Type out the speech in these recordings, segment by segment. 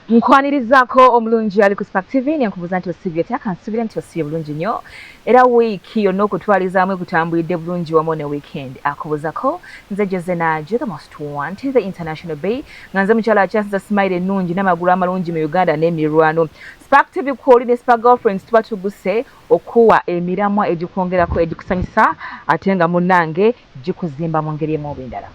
Nkwanirizako omulungi ali ku Spark TV nyankubuza nti osibye takansubira nti osibye bulungi nnyo era wiiki yonna okutwalizaamu ekutambulidde bulungi wamu ne weekend akubuzako nze Josenaje the most wanted the international bay nga nze mukyala akyasinza smile ennungi n'amagulu amalungi mu Uganda n'emirwano Spark TV kwoli ne Spark Girlfriends tuba tuguse okuwa emiramwa egikwongerako egikusanyusa ate nga munnange gikuzimba mu ngeri emu oba endala.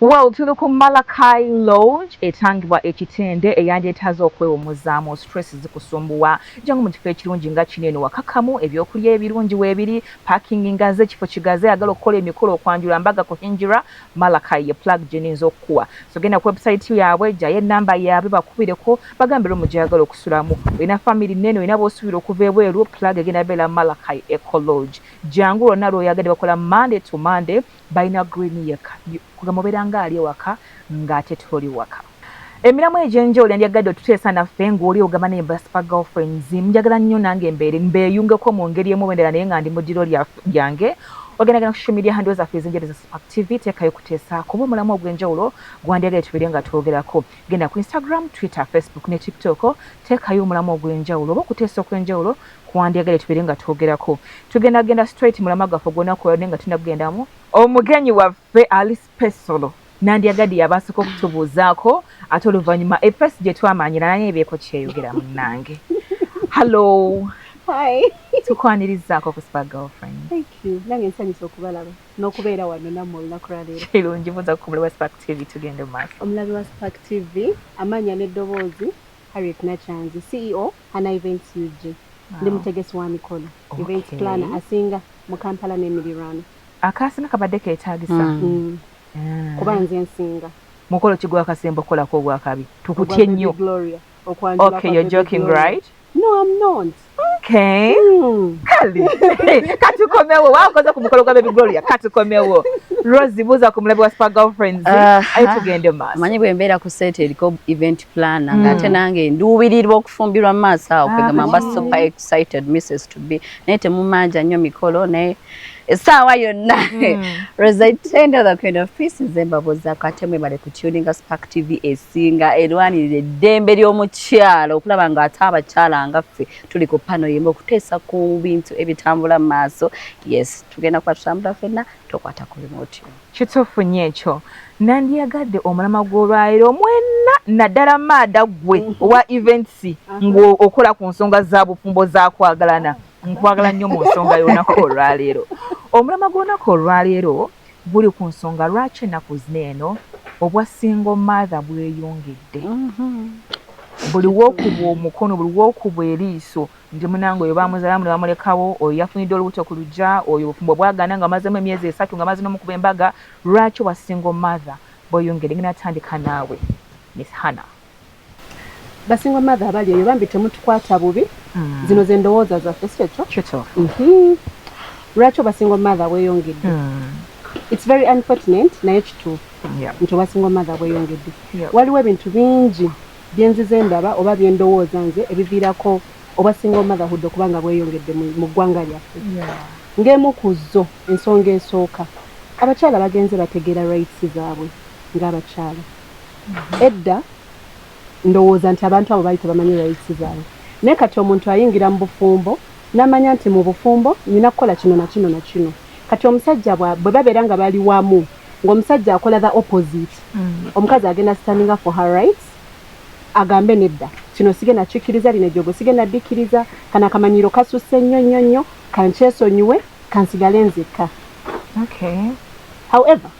Well, tuli ku Malachi Lodge etangibwa ekitende eyandyetaaze okwewummuzaamu stress zikusumbuwa jangu mu kifo ekirungi nga kino eno wakakamu ebyokulya ebirungi weebiri parking ngaze ekifo kigaze agala okukola emikolo okwanjula mbaga kuhinjira Malachi ye plug gy'eninza okukuwa so genda ku website yaabwe gyayo ennamba yaabwe bakubireko bagambire mu gy'ayagala okusulamu olina family nnene olina b'osuubira okuva ebweru plug egenda beera Malachi Eco Lodge jangu lwonna lw'oyagadde bakola Monday to Monday balina green yeka kugamoberanga ali waka ngate toli waka emiramu ejenjole ndyagadde otuteesa naffe ng'oli ogamba ne Spark Girlfriends njagala nnyo nange mbeeyungeko mu ngeri emu bwendala naye nga ndi mu ddiro lyange ogendagana ku social media handles zaffe ezenjere za Spark TV teekayo kuteesa kuba omulamu ogw'enjawulo gwandyagadde tubeere nga twogerako genda ku Instagram, Twitter, Facebook ne TikTok teekayo omulamu ogw'enjawulo oba okuteesa okw'enjawulo kuwandyagale tubeere nga twogerako tugendagenda straight mulama gwaffe gw'onaku nga tunakugendamu omugenyi waffe ali special nandyagadde yabaasika okutubuuzaako ate oluvannyuma effesi gye twamanyira naye ebyeko kyeyogera munnange hello hi tukwanirizaako ku Spark Girlfriend thank you nange nsanyusa okubalaba n'okubeera wano nammwe olunaku lwaleero kirungi buuza ku mulabi wa Spark TV tugende mu maaso omulabi wa Spark TV amanya n'eddoboozi Harriet Nachanzi CEO Hana Events UG ndi mutegesi wa mikolo event planner asinga mu Kampala n'emiriraano akaasina kabadde keetaagisa kuba nze nsinga mukolo kigwa akasembo kolako ogwakabi tukutye nnyo okay you're joking right no I'm not okay kali katukomewo wakoze ku mukolo gwa Baby Gloria katukomewo Rosie buza ku mulabi wa Spark Girlfriends ayo tugende maaso manyi bwe mbeera ku set eriko event planner ngate nange nduubirirwa okufumbirwa maaso awo kwegamba mba super excited Mrs. to be naye temumanja nnyo mikolo naye essaawa yonna Rosie tender the kind of pieces embabuzaako ate mwebale ku tuninga Spark TV esinga erwanirira eddembe ly'omukyalo okulaba ng'ate abakyala ngaffe tuli ku pano yemu okuteesa ku bintu ebitambula mu maaso yes tugenda kuba tutambula ffenna tokwata ku remote kituufu nnyo ekyo nandyagadde omulama gw'olwaliro mwenna naddala maada gwe owa events ng'okola ku nsonga za bufumbo zakwagalana nkwagala nnyo mu nsonga y'olunaku olwaleero omulama gw'olunaku olwaleero buli ku nsonga lwaki ennaku zino eno obwa single mother bweyongedde buli w'okubwa omukono buli w'okubwa eriiso nti munange oyo bamuzaalamu ne bamulekawo oyo yafunidde olubuto ku luggya oyo obufumbo bwagana nga mazemu emyezi 3 nga maze n'omukuba embaga lwaki obwa single mother bweyongedde ngena atandika naawe Miss Hannah basingo mother abali eyo bambi temutukwata bubi zino ze ndowooza zaffe si ekyo lwaki basingo mother bweyongedde it's very unfortunate naye kituufu nti basingo mother bweyongedde waliwo ebintu bingi byenzize ndaba oba byendowooza nze ebiviirako oba single motherhood okubanga bweyongedde mu ggwanga lyaffe ng'emu ku zo ensonga esooka abakyala bagenze bategeera rights zaabwe ng'abakyala edda ndowooza nti abantu abo baali tebamanyi rights zaabwe naye kati omuntu ayingira mu bufumbo n'amanya nti mu bufumbo nina kukola kino na kino na kino kati omusajja bwe babeera nga bali wamu ng'omusajja akola the opposite omukazi agenda standing up for her rights agambe nedda kino sigenda kikkiriza lino ejjogo sigenda dikkiriza kana akamanyiro kasusse nnyo kankyesonyiwe kansigale nzekka however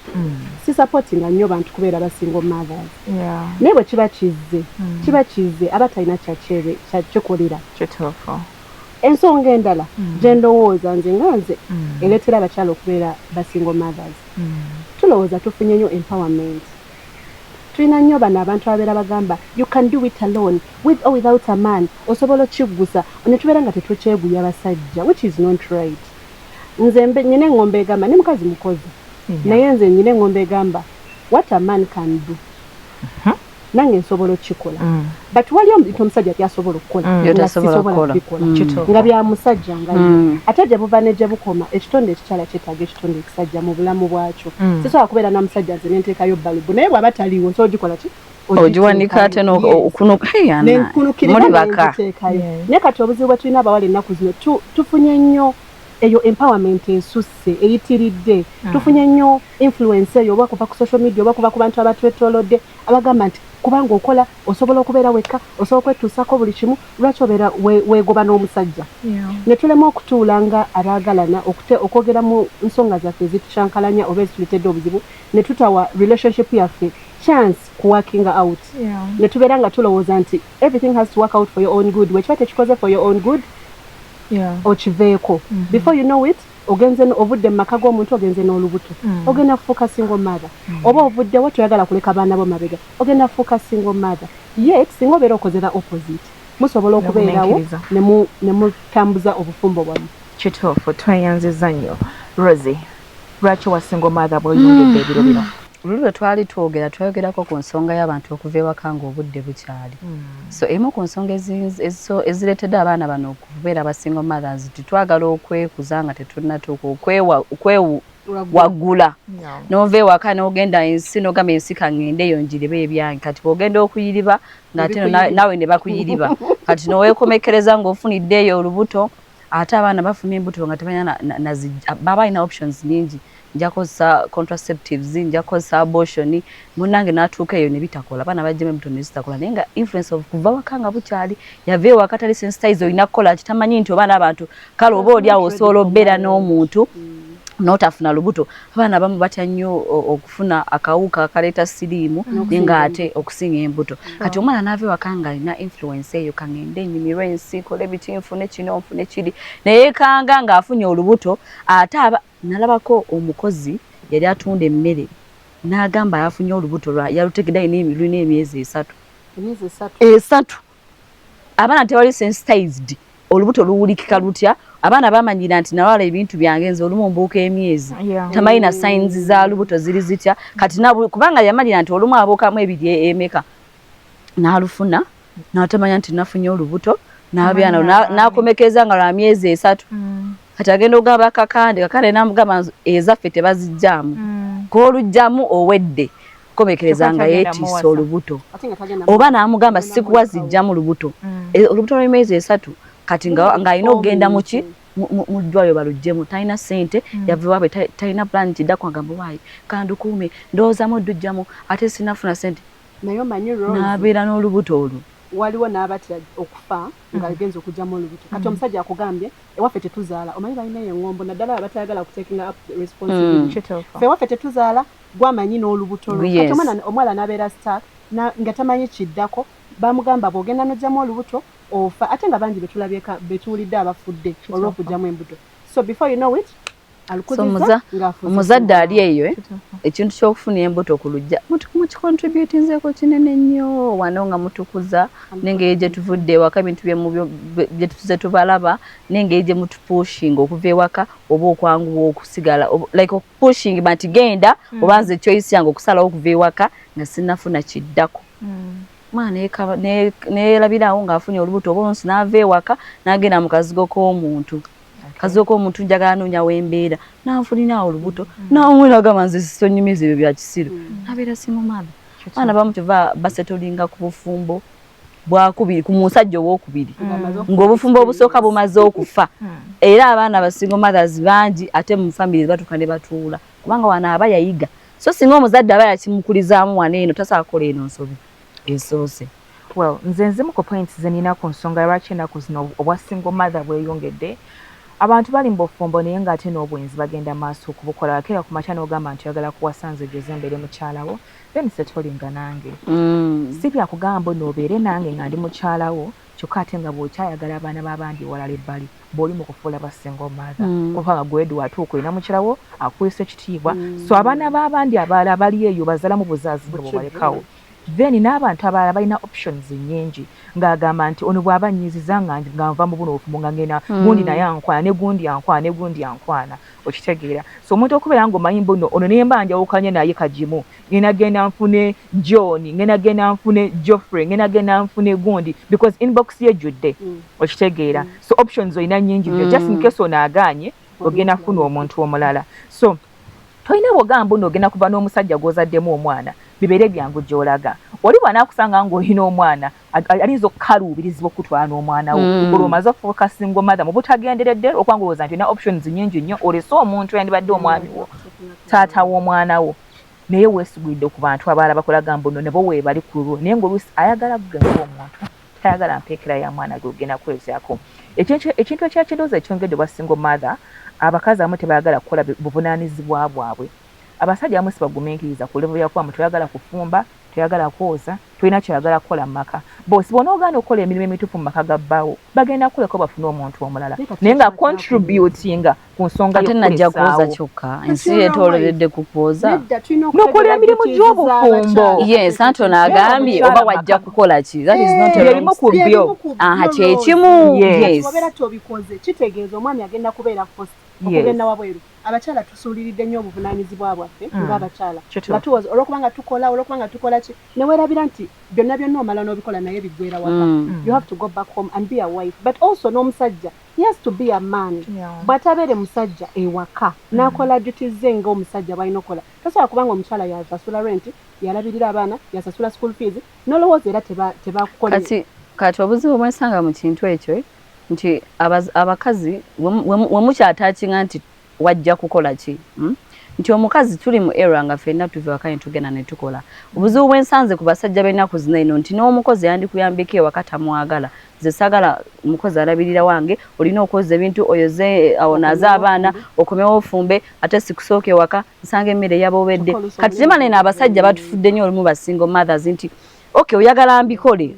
si supporting nnyo bantu kubeera basingle mothers naye bwe kiba kizze aba talina kyakikolera ensonga endala gye ndowooza nze nga nze ereetera abakyala okubeera basingle mothers tulowooza tufunye nnyo empowerment tulina nnyo bano abantu ababeera bagamba you can do it alone with or without a man osobola okiggusa ne tubeera nga tetukyeguya basajja which is not right nze nyina engombe egamba ne mukazi mukozi naye nze nyina engombe egamba what a man can do nange nsobola okikola but wali omusajja byasobola okukola nga bya musajja nga ate gye buva ne gye bukoma ekitonde ekikyala kyetaaga ekitonde ekisajja mu bulamu bwakyo sisobola kubeera na musajja nze nenteekayo balubu naye bw'aba taliiwo nsobola ogikola ki ogiwanika ate n'okunukiribaka naye kati obuzibu bwe tulina abawala ennaku zino tufunye nnyo eyo empowerment ensusse eyitiridde tufunye nnyo influence eyo oba kuva ku social media oba kuva ku bantu abatwetoolodde abagamba nti kubanga okola osobola okubeera wekka osobola okwetuusako buli kimu lwaki obeera weegoba n'omusajja ne tulema okutuula nga abaagalana okwogera mu nsonga zaffe ezitushankalanya oba ezituletedde obuzibu ne tutawa relationship yaffe chance ku working out ne tubeera nga tulowooza nti everything has to work out for your own good wekiba tekikoze for your own good okiveeko before you know it ogenze ovudde mu maka g'omuntu ogenze n'olubuto ogenda kufuuka single mother oba ovuddewo toyagala kuleka abaana bo mabega ogenda kufuuka single mother yet singa obeera okozera opposite musobola okubeerawo ne mutambuza obufumbo bwamu kituufu tweyanziza nnyo Rosie lwaki wa single mother bw'oyongedde ebiro bino lulwe twali twayogerako ku nsonga y'abantu okuva ewaka ng'obudde bukyali so emu ku nsonga ezireetedde abaana bano okubeera basingle mothers titwagala okwekuza nga tetunnatuuka okwewaggula n'ova ewaka n'ogenda ensi n'ogamba ensi kaŋŋendeyo njiriba ebyange kati bw'ogenda okuyiriba ng'ate nawe ne bakuyiriba kati n'oweekomekereza ng'ofuniddeeyo olubuto ate abaana bafuna embuto nga temanya baba alina options nyingi nja kozesa contraceptives nja kozesa abortion munange n'atuuka eyo ne bitakola abaana bajjemu embuto ne zitakola naye nga influence of kuva waka nga bukyali yava ewaka tali sensitize olina kukola kitamanyi nti obaana abantu kale oba oli awo osobola obbeera n'omuntu n'otafuna lubuto abaana abamu batya nnyo okufuna akawuka akaleeta siriimu naye ng'ate okusinga embuto kati omwana n'ava ewaka nga alina influence eyo kaŋŋende ennyumirwa ensi kola ebiti nfune kino nfune kiri naye kanga ng'afunye olubuto ate nalabako omukozi yali atunda emmere n'agamba yafunye olubuto yalutegedde lulina emyezi 3 abaana tewali sensitized olubuto luwulikika lutya abaana bamanyira nti nawala ebintu byange nze olumu mbuuka emyezi tamanyi na signs za lubuto ziri zitya kati kubanga yamalira nti olumu abuukamu ebiri emeka n'alufuna n'atamanya nti nafunye olubuto n'abyana n'akomekeza nga lwa myezi 3 kati agenda ogamba kakande namugamba ezaffe tebazijjaamu k'olugjamu owedde komekereza nga yeetiisa olubuto oba n'amugamba sikuwa zijjamu lubuto olubuto lw'emyezi 3 kati ng'alina okugenda muki mu ddwaliro baluggyemu talina ssente yava waabwe talina plan kiddako agamba waayi kandukuume ndowoozamu oddujjamu ate sinafuna ssente naye omanyi n'abeera n'olubuto olwo waliwo n'abatira okufa nga ligenza okugyamu olubuto kati omusajja akugambye ewaffe tetuzaala omanyi balina eyo eŋŋombo naddala abatayagala kutakinga up responsibility ffe ewaffe tetuzaala gwamanyi n'olubuto lwo kati omwana n'abeera stark nga tamanyi kiddako bamugamba bw'ogenda n'ogyamu olubuto ofa ate nga bangi betuwulidde abafudde olw'okugyamu embuto so before you know it omuzadde ali eyo ekintu ky'okufuna embuto ku lujja mukicontributinzeeko kinene nnyo wano nga mutukuza n'engeri gye tuvudde ewaka ebintu bye tuze tubalaba n'engeri gye mutupushinga okuva ewaka oba okwanguwa okusigala like pushing banti genda oba nze choice yange okusalawo okuva ewaka nga sinnafuna kiddako mwana neerabirawo ng'afunye olubuto oba onsi n'ava ewaka n'agenda mu kazigo k'omuntu kazigo k'omuntu njagala noonya w'embeera n'anfunirawo olubuto n'omwera agamba nze sisonyumiza ebyo bya kisiru n'abeera single mother abaana bamu kyova basetolinga ku bufumbo bwakubiri ku musajja ow'okubiri ng'obufumbo obusooka bumaze okufa era abaana ba single mothers bangi ate mu family batuuka ne batuula kubanga wano aba yayiga so singa omuzadde aba yakimukulizaamu wano eno tasobola kukola eno nsobi esoose well nze nzimu ku points ze nina ku nsonga lwaki ennaku zino obwa single mother bweyongedde abantu bali mu bufumbo naye ng'ate n'obwenzi bagenda maaso okubukola kera ku makya n'ogamba nti oyagala kuwasa nze gyeze mbere mukyalawo then setolinga nange si byakugamba noobeere nange nga ndi mukyalawo kyokka ate nga bw'okyayagala abaana b'abandi ewalala ebbali bw'oli mu kufuula ba single mother kubanga gweddu atuuka olina mukyalawo akuweesa ekitiibwa so abaana b'abandi abalala bali eyo bazalamu buzaazi nga bwebalekawo then n'abantu abalala balina options nyingi ng'agamba nti ono bw'aba nnyiziza nga nva mu buno obufumo nga ngena gundi naye ankwana ne gundi ankwana ne gundi ankwana okitegeera so omuntu okubeera ng'omanyi mbuno ono naye mba njawukanye naye kagimu ngena genda nfune John ngena genda nfune Geoffrey ngena genda nfune gundi because inbox yejjudde okitegeera so options olina nyingi just in case ono agaanye ogenda funa omuntu omulala so toyina bwogamba nno ogenda kuva n'omusajja gw'ozaddemu omwana bibeere byangu gy'olaga oli bw'anaakusanga ng'olina omwana alinza okukaluubirizibwa okutwala n'omwana wo olwo omaze okufuuka single mother mu butagenderedde okuba ng'olowooza nti olina options nnyingi nnyo olese omuntu yandibadde omwami wo taata w'omwana wo naye weesugulidde ku bantu abalala bakulaga mbu nno ne bo weebali ku lulwo naye ng'oluusi ayagala kugenza omuntu tayagala mpeekera ya mwana gwe ogenda kwezaako ekintu ekyakindoozi ekyongedde bwa single mother abakazi abamu tebayagala kukola buvunaanyizibwa bwabwe abasajja abamu sibagumiikiriza ku level yakuba toyagala kufumba toyagala kwoza tolina kyoyagala kukola mu maka bosi bonaogaana okukola emirimu emituufu mu maka ga bbaawo bagenda kuleko bafune omuntu omulala naye nga contributinga ku nsonga ate najja kwoza kyokka ensi yetoloredde ku kwoza nokola emirimu gy'obufumbo yes Anton agambye oba wajja kukola ki that is not a wrong ku byo kyekimu yes wabeera tobikoze kitegeeza omwami agenda kubeera first okugenda wabweru abakyala tusuuliridde nnyo obuvunaanyizibwa bwaffe ng'abakyala nga tuwoza olwokubanga tukola ki ne weerabira nti byonna omala n'obikola naye biggweera waka you have to go back home and be a wife but also n'omusajja he has to be a man bw'atabeere musajja ewaka n'akola duties ze ng'omusajja bw'alina okukola tasobola kubanga omukyala yasasula rent yalabirira abaana yasasula school fees n'olowooza era tebakukola kati obuzibu bwensanga mu kintu ekyo nti abakazi wemukyataakinga nti wajja kukola ki nti omukazi tuli mu era nga ffenna tuve waka ne tugenda ne tukola obuzibu bwensanze ku basajja b'ennaku zino eno nti n'omukozi yandikuyambeko ewaka tamwagala nze saagala omukozi alabirira wange olina okwoza ebintu oyoze awonaze abaana okomewo ofumbe ate sikusooka ewaka nsanga emmere yaboobedde kati kimala eno abasajja batufudde nnyo olumu ba single mothers nti okay oyagala mbikole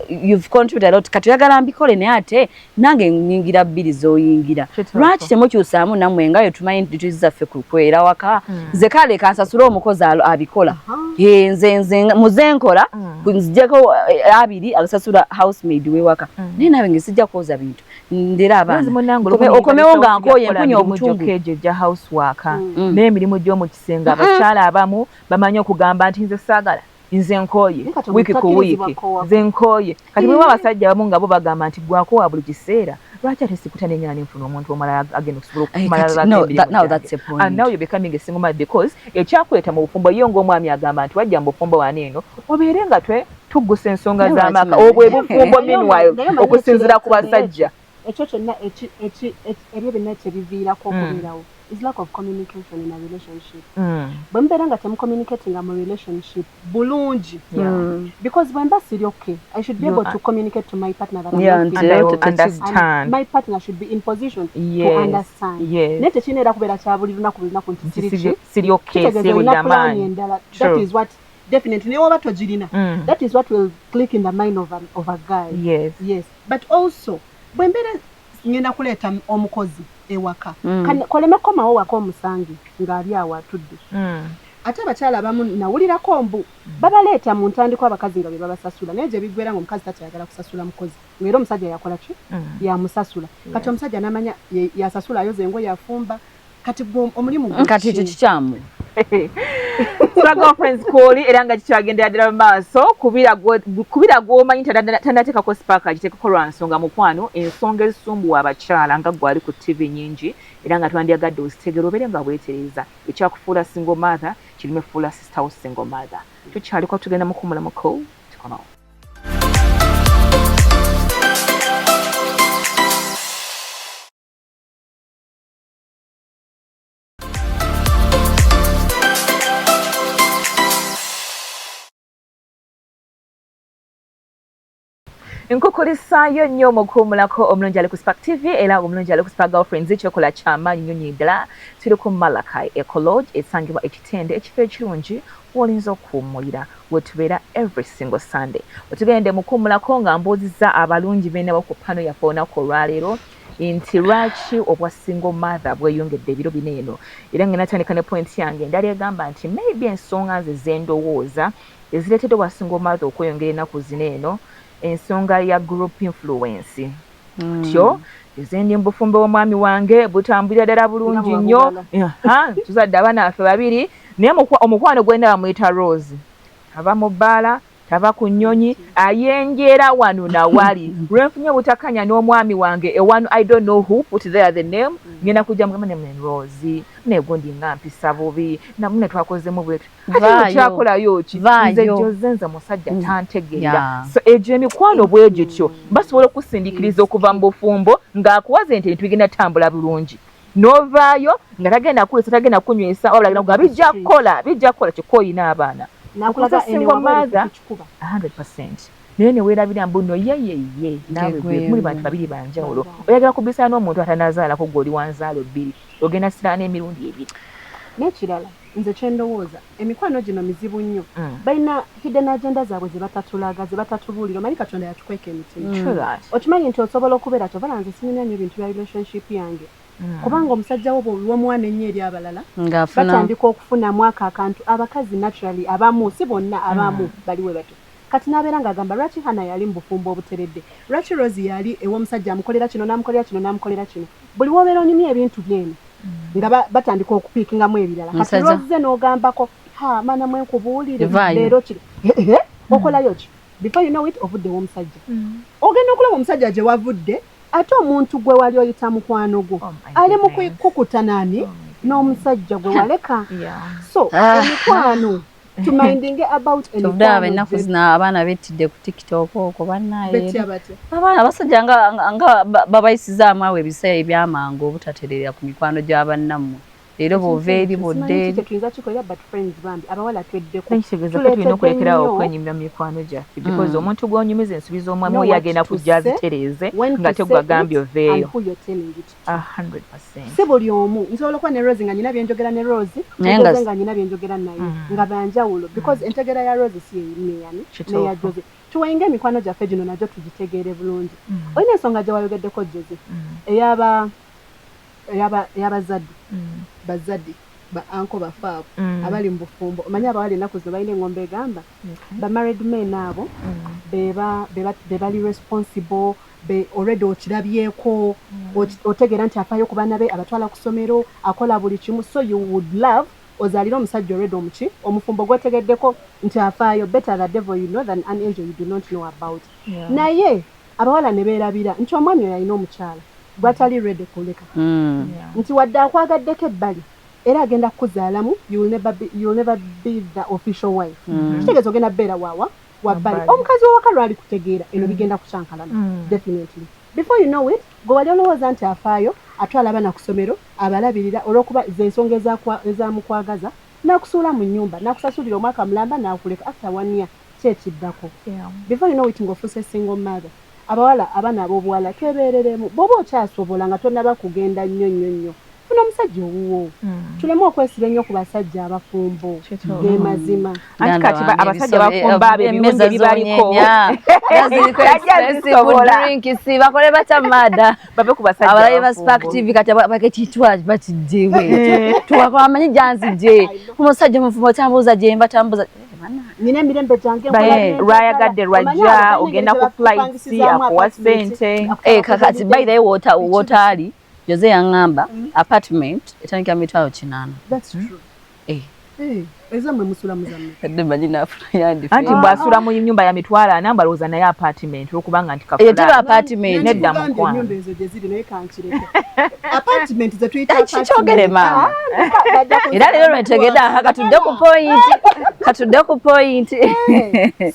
you've contributed a lot kati oyagala mbikole naye ate nange nyingira bbiri z'oyingira lwaki temukyusaamu nammwe nga yo tumanyi nti zaffe kukwera waka nze kale kansasule omukozi abikola nze muze nkola nzijjako abiri agasasula housemaid wewaka naye nawe ngesijja kwoza bintu ndera abaana okomewo nga nkooye nkunya obutundu ja housework n'emirimu gy'omu kisenge abakyala abamu bamanyi okugamba nti nze saagala nze nkooye wiiki ku wiiki nze nkooye kati mulimu abasajja abamu nga bo bagamba nti gwakowa buli kiseera lwaki ate sikuta nenyana nenfuna omuntu omulala agenda okusobola okumalala now you're becoming a single mother because ekyakuleeta mu bufumbo yo ng'omwami agamba nti wajja mu bufumbo wano eno obeere nga tuggusa ensonga z'amaka obwe bufumbo meanwhile okusinziira ku basajja ekyo kyonna ebyo byonna kyebiviirako okubeerawo is lack of communication in a relationship. Bwe mbeera nga temucommunicatinga mu relationship bulungi because when that's okay I should be able to communicate to my partner that I'm not able to understand and my partner should be in position to understand naye tekineera kubeera kya buli lunaku nti siri okay siri that is what definitely naye oba togirina that is what will click in the mind of a guy yes but also bwe mbeera ngenda kuleeta omukozi ewaka koleme komawo waka omusangi ng'ali awo atudde ate abakyala abamu nawulirako mbu babaleeta mu ntandikwa abakazi nga be babasasula naye gye biggweera nga omukazi takyayagala kusasula mukozi ng'era omusajja yakola ki yamusasula kati omusajja n'amanya yasasula ayoza engoye afumba kati omulimu kati ekyo kikyamu girlfriends koli era nga kikyagendera ddala mu maaso kubira gw'omanyi tanateekako sipaaka giteekako lwa nsonga mukwano ensonga ezisumbuwa abakyala nga gwali ku TV nyingi era nga twandyagadde ozitegera obeere nga bwetereeza ekyakufuula single mother kirimu efuula sister wo single mother tukyaliko tugenda mukumulamuko tukomawo nkukulisaayo nnyo mukuumulako omulungi ali ku Spark TV era omulungi ali ku Spark Girlfriends ekyokola kyamaanyi nnyo nyo ddala tuli ku Malakai Ecolodge esangibwa ekitende ekifo ekirungi w'olinza okuwummulira wetubeera every single Sunday wetugende mukuumulako nga mbuuzizza abalungi beena ku pano yaffe olunaku olwaleero nti lwaki obwa single mother bweyongedde ebiro bino eno era nga natandika ne point yange endala egamba nti maybe ensonga nze zendowooza ezireetedde obwa single mother okweyongera ennaku zino eno ensonga ya group influence tyo ezendi mbufumbe w'omwami wange butambulira ddala bulungi nnyo tuzadde abaana baffe babiri naye omukwano gwenda bamuyita Rose ava mu bbaala tava ku nnyonyi ayenjera wano na wali lwenfunye obutakanya n'omwami wange ewano I don't know who put there the name ngenda kujja mugamba ne Rose negundi nga mpisa bubi namune twakozemu bwetu ate kyakolayo ki nze Jozenze musajja tantegeera so ejo emikwano bwegityo basobola okusindiikiriza okuva mu bufumbo ng'akuwaza ente tugenda tambula bulungi novaayo nga tagenda kuwesa tagenda kunywesa wabula agenda kuga bijja kukola kikoyina abaana nakulaga single mother 100% naye neweerabira mbuno yeyeye nawe muli bantu babiri banjawulo oyagala kubisana n'omuntu atanazaalako gw'oli wanzaalo bbiri ogenda siraana emirundi ebiri n'ekirala nze kyendowooza emikwano gino mizibu nnyo balina hidden agenda zaabwe ze batatulaga ze batatubuulira omanyi Katonda yatukweka emitima okimanyi nti osobola okubeera tovala nze sinyumya nnyo ebintu bya relationship yange kubanga omusajja wo bw'omuwana ennyo eri abalala batandika okufunamu akantu abakazi naturally abamu si bonna abamu baliwe bato kati n'abeera ng'agamba lwaki Hana yali mu bufumbo obuteredde lwaki Rose yali ew'omusajja amukolera kino n'amukolera kino n'amukolera kino buli w'obeera onyumya ebintu byeno nga batandika okupiikingamu ebirala kati Rose n'ogambako maana mwe nkubuulire leero kiri okolayo ki before you know it ovudde w'omusajja ogenda okulaba omusajja gye wavudde ate omuntu gwe wali oyita mukwano gwo ali mu kukuta nani n'omusajja gwe waleka so emikwano tumindinge about emikwano ennaku zino abaana bettidde ku TikTok okwo bannaye abaana abasajja nga babayisizaamu awo ebiseera ebyamangu obutaterera ku mikwano gy'abannammwe leero bw'ova eri budde eri tuyinza kikolera but friends bambi abawala tweddeko nekitegeeza ko tulina okulekeraawo okwenyumya mu mikwano gyaffe because omuntu gw'onyumiza ensuubi z'omwami oyo agenda kujja azitereeze nga tegwagambye oveeyo 100%. si buli omu nsobola okuba ne Rose nga nyina byenjogera ne Rose Jose nga nyina byenjogera naye nga banjawulo because entegera ya Rose si yeyani neya Jose tuwenge emikwano gyaffe gino nagyo tugitegeere bulungi olina ensonga gye wayogeddeko Jose ey'abazadde bazadde ba anko bafaabo abali mu bufumbo omanyi abawali ennaku zino balina engombe egamba ba married men abo be bali responsible be already okirabyeko otegeera nti afaayo ku baana be abatwala ku ssomero akola buli kimu so you would love ozaalira omusajja already omuki omufumbo gwetegeddeko nti afaayo better the devil you know than an angel you do not know about naye abawala ne beerabira nti omwami oyo alina omukyala gwatali ready kuleka nti wadde akwagaddeko ebbali era agenda kukuzaalamu you will never be the official wife kitegeeza ogenda beera wabbali omukazi w'owaka lwali kutegeera eno bigenda kucyankalana definitely before you know it gwe wali olowooza nti afaayo atwala abaana ku ssomero abalabirira olw'okuba ze ensonga ezamukwagaza n'akusuula mu nnyumba n'akusasulira omwaka mulamba n'akuleka after 1 year kyekiddako before you know it ng'ofuuse single mother abawala abaana ab'obuwala twebeereremu bw'oba okyasobola nga tonnaba kugenda nnyo funa omusajja owuwo tuleme okwesiba ennyo ku basajja abafumbo ge mazima anti kati abasajja bafumba abo ebirungi ebibaliko bakole batamada bave ku basajja abalaye ba Spark TV kati baketitwa batiddewe tuwamanyi janzije omusajja mufumbo tambuza jemba tambuza nina emirembe gyange lwayagadde lwajja ogenda ku flights akuwa ssente kakati by the way wotaali Jose yangamba apartment etandika mitwalo 8. That's true. Ezamwe musula muzamme. Kadde majina afuna yandi. Anti mbasula mu nyumba ya mitwalo 4 mbaloza naye apartment okubanga anti kafula. Yeteba apartment nedda mu kwa. Nyumba ezo jeziri naye kankireko. Apartment ze tuyita apartment. Kichogere mama. Era lero netegeda katudde ku point.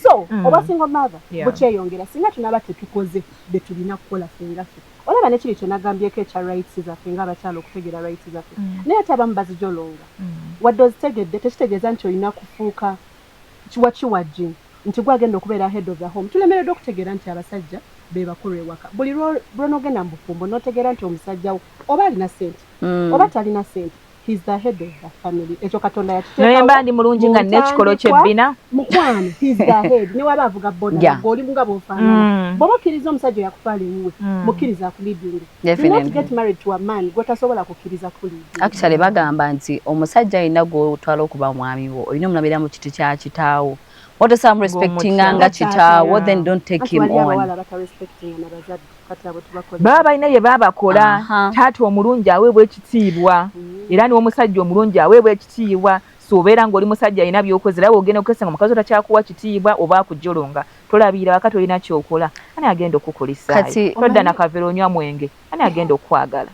So, oba single mother bukyeyongera singa tunaba tetukoze be tulina kukola fengafe. Olaba ne kiri kyenagambyeko ekya rights zaffe ng'abakyala okutegera rights zaffe naye ate abamu bazijolonga wadde ozitegedde tekitegeeza nti olina kufuuka kiwakiwajji nti gwagenda okubeera head of the home tulemereddwa okutegeera nti abasajja be bakulu ewaka buli lw'onoogenda mu bufumbo n'otegeera nti omusajja wo oba alina ssente oba talina ssente he's the head of the family. Ekyo Katonda yakiteekawo. Naye mba ndi mulungi nga n'ekikolo ky'ebbina. Mukwano, he's the head. Ne waba avuga boda, ng'oli nga bw'ofaanana. Bw'oba okkiriza omusajja yakutwala ewuwe, mukkiriza akuliidinga. Do not get married to a man gw'otasobola kukkiriza kuliidinga. Actually bagamba nti omusajja alina gw'otwala okuba mwami wo, olina omulabira mu kitu kya kitaawo. What is I'm respecting anga kitaawo, then don't take him on. Baba ina ye baba kola taata omulungi aweebwa ekitiibwa era ni omusajja omulungi aweebwa ekitiibwa sobeera ng'oli musajja alina by'okozera ogenda okukesa nga mukazi otakyakuwa kitiibwa oba akujolonga tolabira wakati olina kyokola ani agenda okukulisaayo todda na kavera onywa mwenge ani agenda okukwagala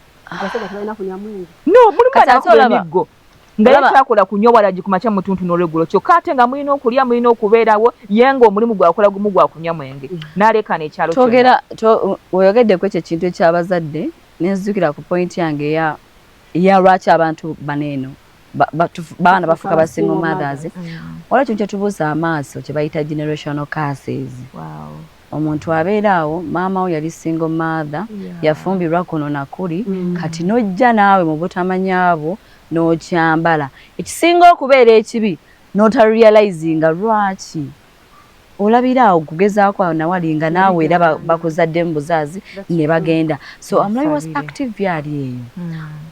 no muli mwana emiggo nga yakyakola kunywa walagi ku makya mutuntu n'olweggulo kyokka ate nga mulina okulya mulina okubeerawo ye nga omulimu gwakola gumu gwa kunywa mwenge n'aleekaana ekyalo twogera oyogedde ku ekyo ekintu ekyabazadde nenzijukira ku pointi yange eya lwaki abantu baneeno baana bafuuka ba single mothers waliwo kintu kyetubuuza amaaso kye bayita generational curses. Omuntu abeeraawo maama we yali single mother yafumbirwa kuno na kuli kati n'ojja naawe mu butamanyaabo n'okyambala ekisinga okubeera ekibi n'otarealizinga lwaki olabira awo kugezaako awo nawalinga naawe era bakuzadde mu buzaazi ne bagenda so omulabi was active yali eyo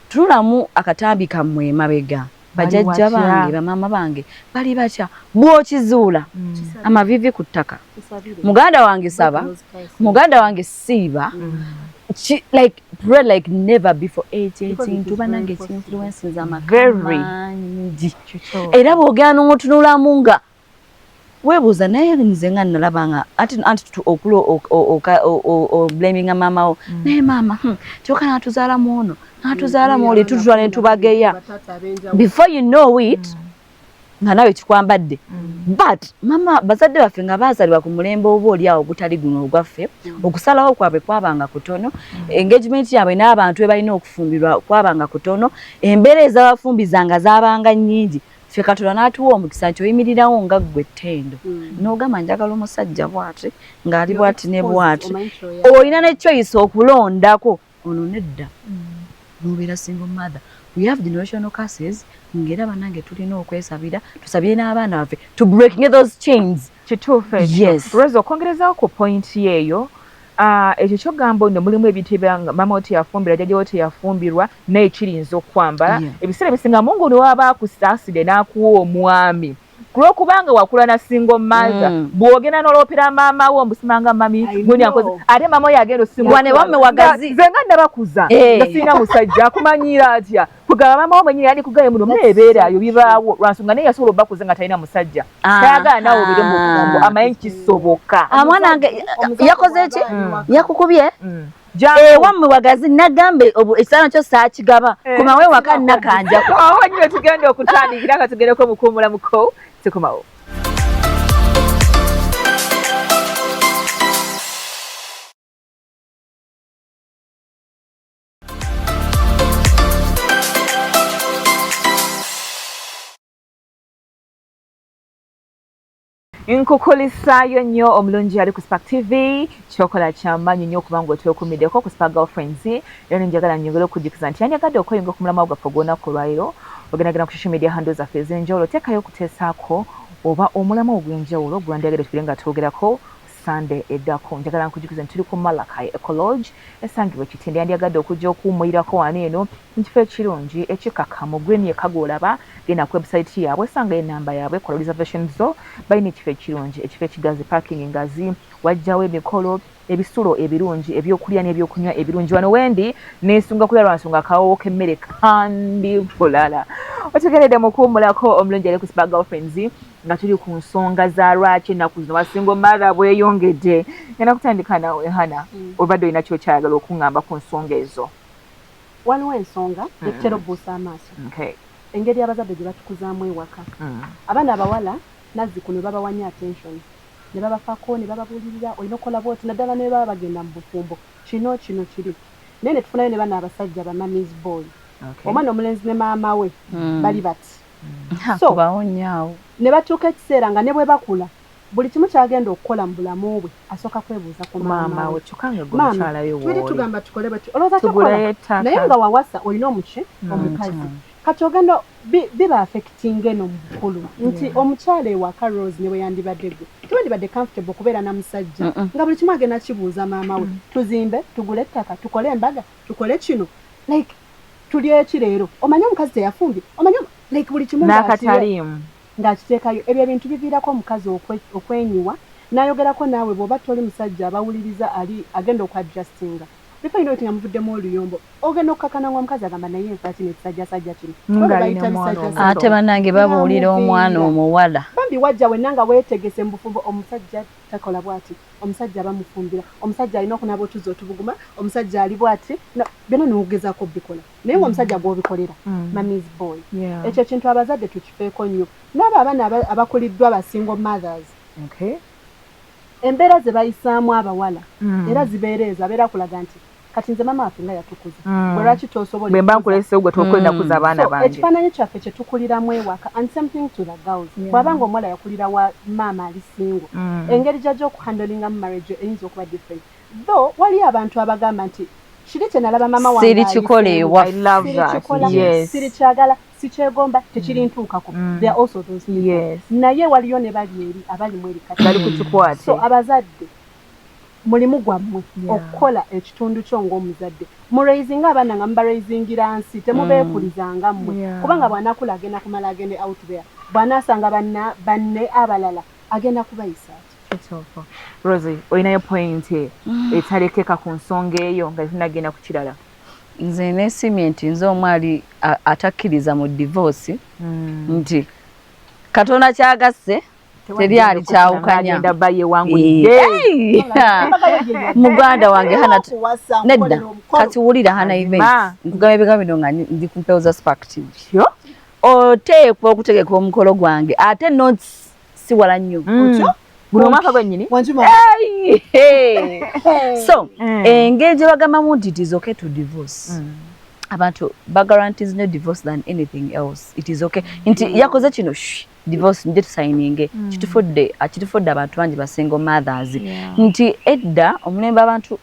tululamu akatambi kammwe emabega bajajja bange bamaama bange bali batya bw'okizuula amavivi ku ttaka muganda wange saba muganda wange siiba like pray like never before 18 tuba nange influences amamangi era bw'ogenda n'otunulamu nga weebuuza naye nze nga nalabanga anti blaminga maama wo naye maama kyokka n'atuzaalamu ono n'atuzaalamu oli tutula ne tubageya before you know it nga nawe kikwambadde but mama bazadde baffe nga baazalibwa ku mulembe oba oli awo ogutali guno ogwaffe okusalawo kwabwe kwabanga kutono engagement yaabwe n'abantu be balina okufumbirwa kwabanga kutono embeera ez'abafumbizanga zaabanga nnyingi ffe Katonda n'atuwa omukisa nti oyimirirawo nga ggwe ttendo n'ogamba njagala omusajja bw'ati ng'ali bw'ati ne bw'ati olina ne choice okulondako ono nedda n'obeera single mother. We have generational curses ngera banange tulina okwesabira tusabire n'abaana baffe to breaking those chains. Kituufu yes Rozo okwongerezaako ku point eyo ekyo kyogamba nno mulimu ebitibwa maama wo teyafumbirwa jjajja wo teyafumbirwa naye kirinza okwambala ebiseera bisinga mungu ne waba akusaasire n'akuwa omwami kulwokubanga wakula na single mother bw'ogenda n'oloopera maama wo omusimanga mami gwe yakoze ate maama oyo agenda osimwane wamme wagazi nze nga nabakuza nga sirina musajja akumanyira atya kugamba maama wo mwenyini yandi kugaye muno muneebeeraayo bibaawo lwansonga naye yasobola obbakuza nga talina musajja tayagala naawe obere mu bufumbo amanyi kisoboka amwana wange yakoze ki yakukubye wamme wagazi nagambe ekisaano kyo saakigaba komawe waka nakanja awo nyine tugenda okutandikira nga tugendeko mukuumulamuko tukomawo nkukulisaayo nnyo omulungi ali ku Spark TV kyokola kyammanyi nnyo okubanga otwekumiddeko ku Spark Girlfriends era njagala nyongere okujikiza nti yanyagadde okweyunga ku mulamwa gwaffe gw'olunaku olwaleero ogendagenda ku social media handles zaffe ez'enjawulo teekayo okuteesaako oba omulamwa ogw'enjawulo gwandiyagala tubire nga twogerako Sunday eddako njagala nkujikiza nti tuli ku Malakai Ecolodge esangibwa Kitende yandiyagadde okujja okuwummulirako wano eno mu kifo ekirungi ekikakamu gwe niye kagolaba genda ku website yaabwe esanga enamba yaabwe kola reservation zo balina ekifo ekirungi ekifo ekigazi parking engazi wajjawo emikolo ebisulo ebirungi ebyokulya n'ebyokunywa ebirungi wano wendi neesunga kulya lwansonga akawoowo k'emmere kandi bulala otegeredde mu kuwummulako omulungi ali ku Spark Girlfriends nga tuli ku nsonga za lwaki ennaku zino single mother bweyongedde ngenda kutandika nawe Hana obadde olina kyokyayagala okuŋŋamba ku nsonga ezo waliwo ensonga ekitera obbuusa amaaso engeri abazadde gye batukuzaamu ewaka abaana abawala nazzikuno babawanya attention ne babafaako ne bababuulirira olina okukola bwoti naddala ne baba bagenda mu bufumbo kino kiri naye ne tufunayo ne bana abasajja bamamis boy omwana omulenzi ne maama we bali bati so bawonyaawo ne batuuka ekiseera nga ne bwe bakula buli kimu kyagenda okukola mu bulamu bwe asooka kwebuuza ku maama we tuli tugamba tukole bati olowooza kyokola naye nga wawasa olina omuki omukazi kati ogenda biba affecting eno mukulu nti omukyala ewaka Rose ne bwe yandibadde gwe tewandibadde comfortable kubeera na musajja nga buli kimu agenda kibuuza maama we tuzimbe tugule ettaka tukole embaga tukole kino like tuli eki leero omanye omukazi teyafumbye omanye like buli kimu ng'akiteekayo ebyo ebintu biviirako omukazi okwenyiwa n'ayogerako naawe bw'oba toli musajja abawuliriza ali agenda okwadjustinga bifaino oti nga muvuddemu oluyombo ogenda okukakana ng'omukazi agamba naye nsaaki nekisajjasajja kino ate bannange babuulira omwana omuwala bambi wajja wenna nga weetegese mu bufumbo omusajja takola bw'ati omusajja bamufumbira omusajja alina okunaaba otuzi otubuguma omusajja ali bw'ati byonna n'ogezaako bikola naye ng'omusajja gw'obikolera mamis boy ekyo kintu abazadde tukifeeko nnyo n'abo abaana abakuliddwa ba single mothers embeera ze bayisaamu abawala era zibeera ezo abeera kulaga nti kati nze maama waffe nga yatukuza bwe lwaki tosobola bwe mba nkulese gwe tokwenda kuza abaana bange ekifaananyi kyaffe kye tukuliramu ewaka and something to the girls bw'abanga omuwala yakulira wa maama ali single engeri gy'ajja okuhandolingamu marriage eyinza okuba different though waliyo abantu abagamba nti kiri kye nalaba maama wange sirikikoleewa sirikyagala sikyegomba tekiri ntuukako there are also those people naye waliyo ne bali eri abalimu eri kati bali kukikwate so abazadde mulimu gwammwe okukola ekitundu kyo ng'omuzadde muraisinga abaana nga mubaraisingira nsi temubeekulizanga mmwe kubanga bw'anakula agenda kumala agende out there bw'anaasanga banne abalala agenda kubayisa Rosie olinayo point etalekeka ku nsonga eyo nga tunagenda ku kirala nze neesimye nti nze omwali atakkiriza mu divorce nti Katonda kyagasse teri ali kyawukanya muganda wange hana nedda kati wulira hana event nkugamba ebigambo bino nga ndi ku mpewo za Spark TV oteekwa okutegeka omukolo gwange ate notes si wala nnyo guno mwaka gwennyini so engeri gye bagambamu nti it is okay to divorce abantu bagarantees no divorce than anything else it is okay nti yakoze kino divorce nje tusayininge kitufudde abantu bangi basingle mothers nti edda omulembe abantu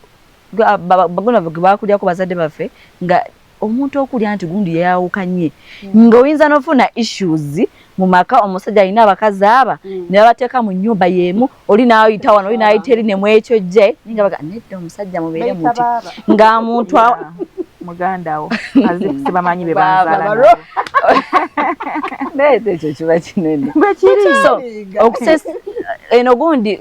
bagona bakulyako bazadde baffe nga omuntu okulya nti gundi yawukanye ng'oyinza n'ofuna issues mu maka omusajja alina abakazi aba ne babateeka mu nnyumba y'emu oli n'ayita wano oli n'ayita eri ne mwekyo gye nga baga nedda omusajja mubeere muti nga muntu muganda wo azi kusiba manyi be banzala nede ekyo kiba kinene so okuses eno gundi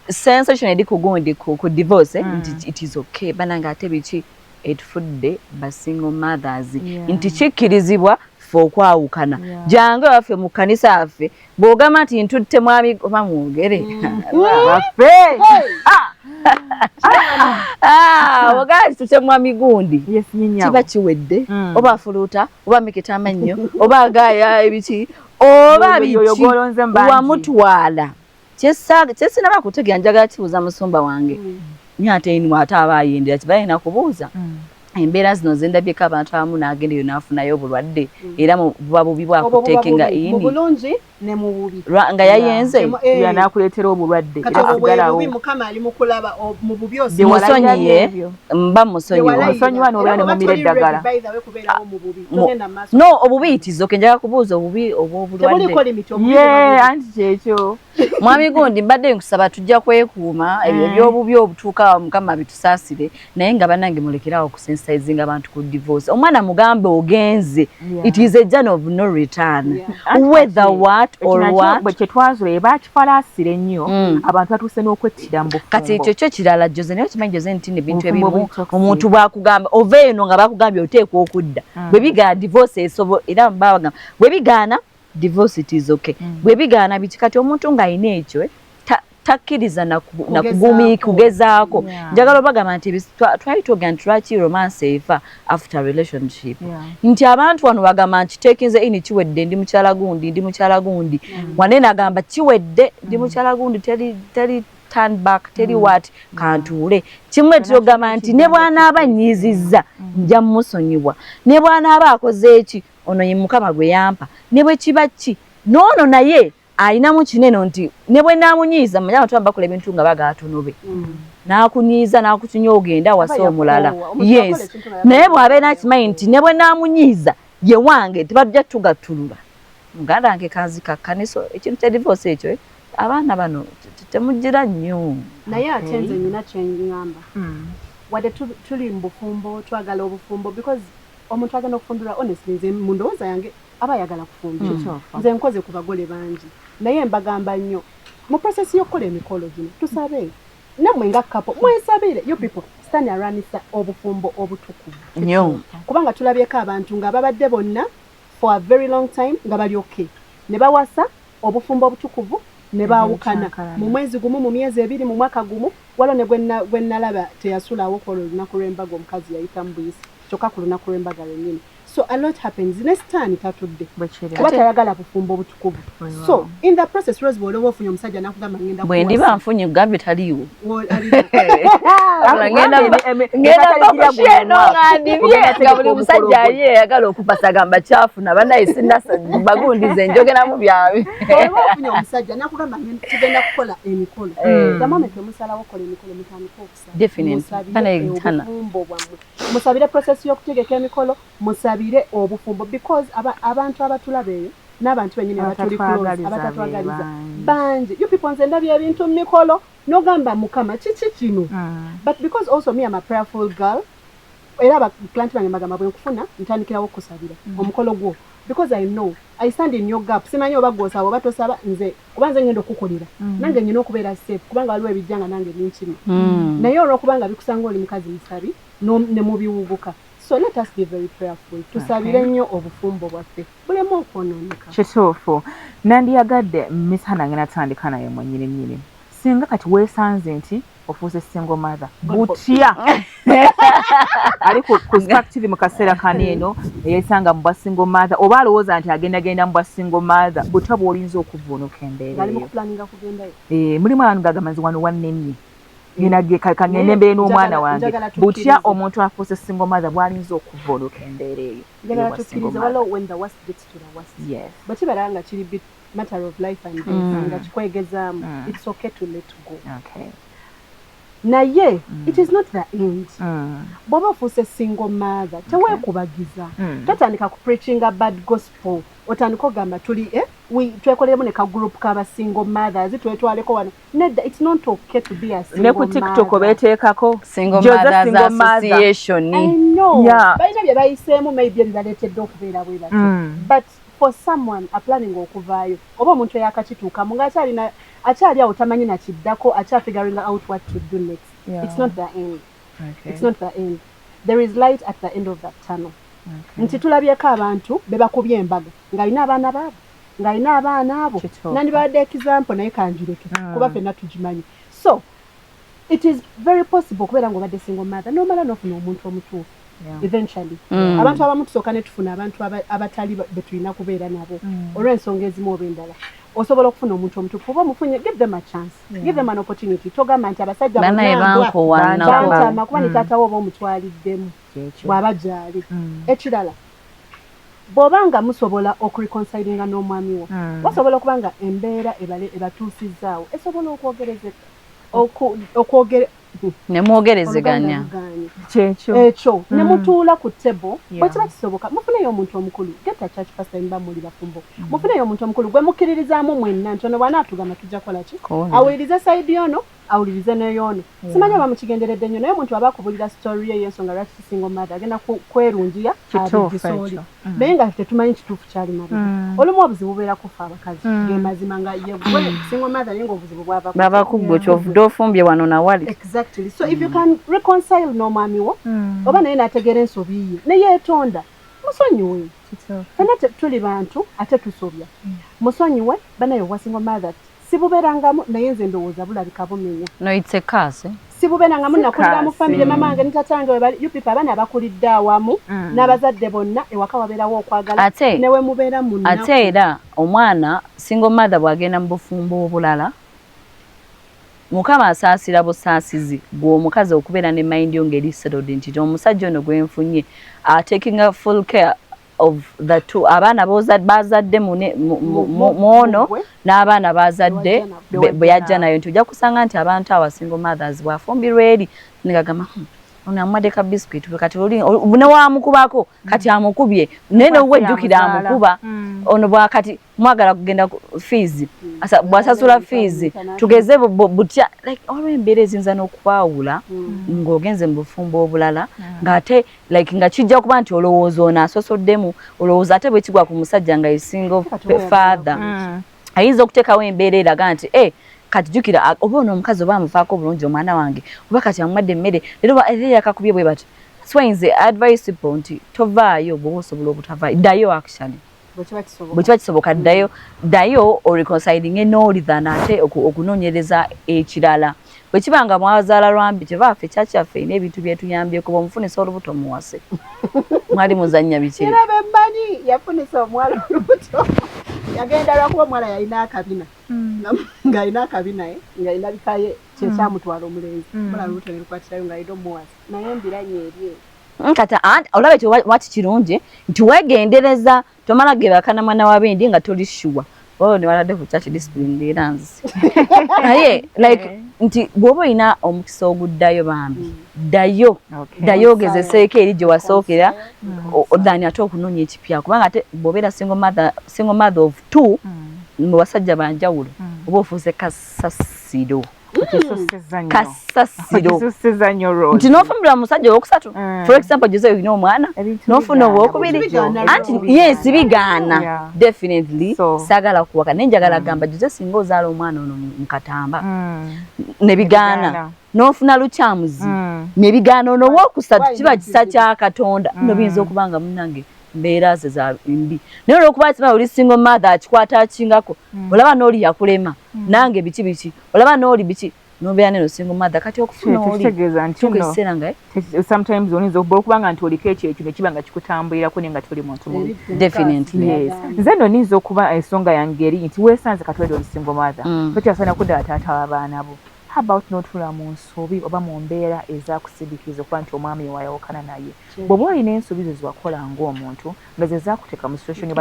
sensation edi ku gundi ku divorce nti it is okay bananga ate biki etufudde ba single mothers nti kikkirizibwa fe okwawukana jange waffe mu kkanisa affe bw'ogamba nti ntutte mwami oba mwogere waffe ogaa tutte mwami gundi kiba kiwedde oba afuluuta oba mikita amannyo oba agaaya ebiki oba biki wamutwala kyesinaba kutegera njagala kibuuza musumba wange nyate ino ate abayendera kibalina kubuuza embeera zino zendabyeko abantu abamu n'agenda eyo n'afunayo obulwadde era buba bubi bwakuteekenga ini bulungi ne mu bubi nga yayenze yanakuleetera obulwadde mukama ali mu kulaba mu bubi ose musonyiye mba musonyiwa n'obeera ne mumira eddagala no obubi itizoke njagala kubuuza obubi obw'obulwadde anti kyekyo mwami gundi mbadde nkusaba tujja kwekuuma ebyo by'obubi obutuuka mukama bitusaasire naye nga bannange mulekerawo okusensitizinga abantu ku divorce omwana mugambe ogenze it is a journey of no return whether what or what bwe kyetwazula eba kifalaasire nnyo abantu batuuse n'okwettira mu bufumbo kati ekyo kyo kirala Jose naye okimanyi Jose nti nebintu ebimu omuntu bwakugamba ova eno nga bakugambye oteekwa okudda bwe bigaana divorce esobo era babagamba bwe bigaana divorce it is okay bwe bigaana biti kati omuntu ng'alina ekyo takkiriza kugezaako njagala obagamba nti twali twogera nti lwaki romance efa after relationship nti abantu wano bagamba nti kiteekinze ini kiwedde ndi mukyala gundi wanene agamba kiwedde ndi mukyala gundi teri turn back teri what kantuule kimwe tuyogamba nti ne bw'anaaba nyiizizza nja musonyiwa ne bw'anaaba akoze eki ono ye mukama gwe yampa ne bwe kiba ki noono naye alinamu kineno nti ne bwe naamunyiiza manya abantu bakola ebintu nga bagatonobe n'akunyiiza n'akutunya ogenda wasa omulala yes naye bw'abeera nakimanyi nti ne bwe naamunyiiza ye wange tebajja tugatulula muganda wange kazi kakkaniso ekintu kya divorce ekyo abaana bano temugira nnyo naye ate nze nyina kyeŋŋamba wadde tuli mu bufumbo twagala obufumbo because omuntu agenda okufumbirwa honestly nze mu ndowooza yange aba ayagala kufumbirwa nze nkoze ku bagole bangi naye mbagamba nnyo mu process y'okukola emikolo gino tusabe nammwe nga kapo mwesabire you people stand aranisa obufumbo obutukuvu nnyo kubanga tulabyeko abantu nga babadde bonna for a very long time nga bali okay ne bawasa obufumbo obutukuvu ne baawukana mu mwezi gumu mu myezi ebiri mu mwaka gumu waliwo ne gwe nalaba teyasulawo kwolwo olunaku lw'embaga omukazi yayita mu buyisi kyokka ku lunaku lw'embaga lwennyini so a lot happens ne sitaani tatudde kuba tayagala bufumbo obutukuvu so in the process rose bw'olaba ofunye omusajja nakugamba ngenda bwe ndiba nfunye gambe taliiwo nga buli musajja ali eyagala okupasa gamba kyafuna bannayise bagundize njogeramu byawe ofunye omusajja nakugamba tugenda kukola emikolo damame temusalawo kola emikolo mutandika okusaba musabire process y'okutegeka emikolo musabire obufumbo because abantu abatulaba eyo n'abantu bennyini abatuli close abatatwagaliza bangi you people nze ndabye ebintu mu mikolo n'ogamba mukama kiki kino but because also me am a prayerful girl era abaclanti bange mbagamba bwe nkufuna ntandikirawo okusabira omukolo gwo because I know I stand in your gap simanyi oba gwosaba oba tosaba nze kuba nze ngenda okukolera nange nyina okubeera safe kubanga waliwo ebijjanga nange ninkimi naye olwokubanga bikusanga oli mukazi musabi ne mubiwubuka so let us be very prayerful tusabire nnyo obufumbo bwaffe bulemu okwonooneka kituufu nandiyagadde Miss Hannah ngena tandika naye mwennyini singa kati weesanze nti ofuuse single mother butya ali ku Spark TV mu kaseera kano eno eyesanga mu bwa single mother oba alowooza nti agenda mu bwa single mother butya bw'olinza okuvuunuka embeera eyo mulimu abantu gagamba nti wano wannennyi ngende mbeere n'omwana wange butya omuntu afuuse single mother bw'alinza okuvuunuka embeera eyo njagala tukkirize waliwo when the worst gets to the worst bwe kibeera nga kiri bit matter of life and death nga kikwegezaamu it's okay to let go naye it is not the end bw'oba ofuuse single mother teweekubagiza totandika ku preachinga bad gospel otandika ogamba tuli twekoleremu ne ka group k'aba single mothers twetwaleko wano nedda it's not okay to be a single ne ku TikTok beteekako single mothers association I know balina bye bayiseemu maybe ebibaleetedde okubeera bwe batyo but for someone planning okuvaayo oba omuntu eyakakituukamu nga akyali awo tamanyi nakiddako figuring out what to do next it's not the end it's not the end there is light at the end of that tunnel nti tulabyeko abantu be bakubye embaga ng'alina abaana baabo ng'alina abaana abo nandibadde example naye kanjireke kuba ffenna tugimanyi so it is very possible kubeera ng'obadde single mother nomala n'ofuna omuntu omutuufu eventually abantu abamu tusooka ne tufuna abantu abatali be tulina kubeera nabo olw'ensonga ezimu oba endala osobola okufuna omuntu omutuufu oba omufunye give them a chance give them an opportunity togamba nti abasajja bantama kuba ne taatawo oba omutwaliddemu bw'aba gyali ekirala bw'obanga musobola okureconcilinga n'omwami wo basobola okuba nga embeera ebatuusizaawo esobola okwogera nemwogerezeganya ekyo ne mutuula ku table bwe kiba kisoboka mufuneyo omuntu omukulu get a church pastor mba muli bafumbo mufuneyo omuntu omukulu gwe mukkiririzaamu mwenna nti ono bw'anaatugamba tujja kukola ki awulirize sayidi ono awulirize n'eyoono simanyi oba mukigenderedde nnyo naye omuntu aba akubulira story ye y'ensonga lwaki single mother agenda kwerungiya abigisooli naye nga tetumanyi kituufu kyali mabega olumu obuzibu bubeera kufa abakazi ge mazima nga yegwe single mother naye ng'obuzibu bwaba kuggwe kyovudde ofumbye wano nawali exactly so if you can reconcile n'omwami wo oba naye n'ategeera ensobi ye ne yeetonda musonyiwe fena tuli bantu ate tusobya musonyiwe banaye wa single mother sibubeerangamu naye nze ndowooza bulabika bumenya no it's a curse sibubeerangamu nakulira mu family mama wange ne tatange we bali you people abaana abakulidde awamu n'abazadde bonna ewaka wabeerawo okwagala newe mubeera mu ate era omwana single mother bw'agenda mu bufumbo obulala mukama asaasira busaasizi gw'omukazi okubeera ne mind yo ngeri settled nti omusajja ono gwe nfunye taking a full care of the two abaana bazadde muono n'abaana bazadde bwe yajja nayo nti ojja kusanga nti abantu awa single mothers bwafumbirwa eri negagamba onamwadde ka biscuit kati oli ne wamukubako kati amukubye nene wejjukira amukuba ono bwa kati mwagala kugenda fees bwasasula fees tugeze butya like olw'embeera ezinza n'okwawula ng'ogenze mu bufumbo obulala ng'ate like nga kijja kuba nti olowooza ono asosoddemu olowooza ate bwe kigwa ku musajja nga single father ayinza okuteekawo embeera eraga nti kati jukira oba ono omukazi oba amuvaako bulungi omwana wange oba kati amuwadde emmere leero yakakubye bwe bati swayinze advisable nti tovaayo bw'oba osobola obutavaayo ddayo actually bwe kiba kisoboka ddayo oreconciling n'olithan ate okunoonyereza ekirala bwe kiba nga mwazaala lwambi tebaafe kyakyaffe n'ebintu byetuyambyeko bw'omufunisa olubuto muwase mwali muzannya biki era bemmanyi yafunisa omwala olubuto yagenda lwakuba omwala yalina akabina ng'alina akabina ng'alina bikaye kyekyamutwala omulenzi omwala olubuto nelukwatirayo ng'alina omuwase naye mbiranye eri kati olaba ekyo waki kirungi nti weegendereza tomala gebakana mwana wa bendi nga toli sure ne waladde ku church discipline era nzi naye like nti bw'oba olina omukisa oguddayo bambi ddayo ogezeseeko eri gye wasookera oddaani ate okunoonya ekipya kubanga ate bw'obeera single mother of two mu basajja banjawulo oba ofuuse kasasiro nti n'ofumbira musajja owokusatu for example jose olina omwana n'ofuna owokubiri anti yes bigaana definitely saagala kuwaka naye njagala gamba jose singa ozaala omwana ono mukatamba ne bigaana n'ofuna lukyamuzi ne bigaana ono owokusatu kiba kisa kya Katonda nno biyinza okuba nga munnange mbeera ze za mbi naye olwokuba kiba oli single mother akikwata akingako olaba n'oli yakulema nange biki olaba n'oli biki nobeera neno single mother kati okufuna oli tukiseera nga sometimes oyinza okubanga nti oliko ekyo ne kiba nga kikutambulirako naye nga toli muntu mubi definitely nze nno niyinza okuba ensonga yange eri nti weesanze kati oli single mother tokyasaana kuddala taata w'abaana bo how about n'otula mu nsobi oba mu mbeera ezakusindikiza okuba nti omwami wayawukana naye bw'oba olina ensobi ze ziwakola ng'omuntu nga ze zaakuteeka mu situation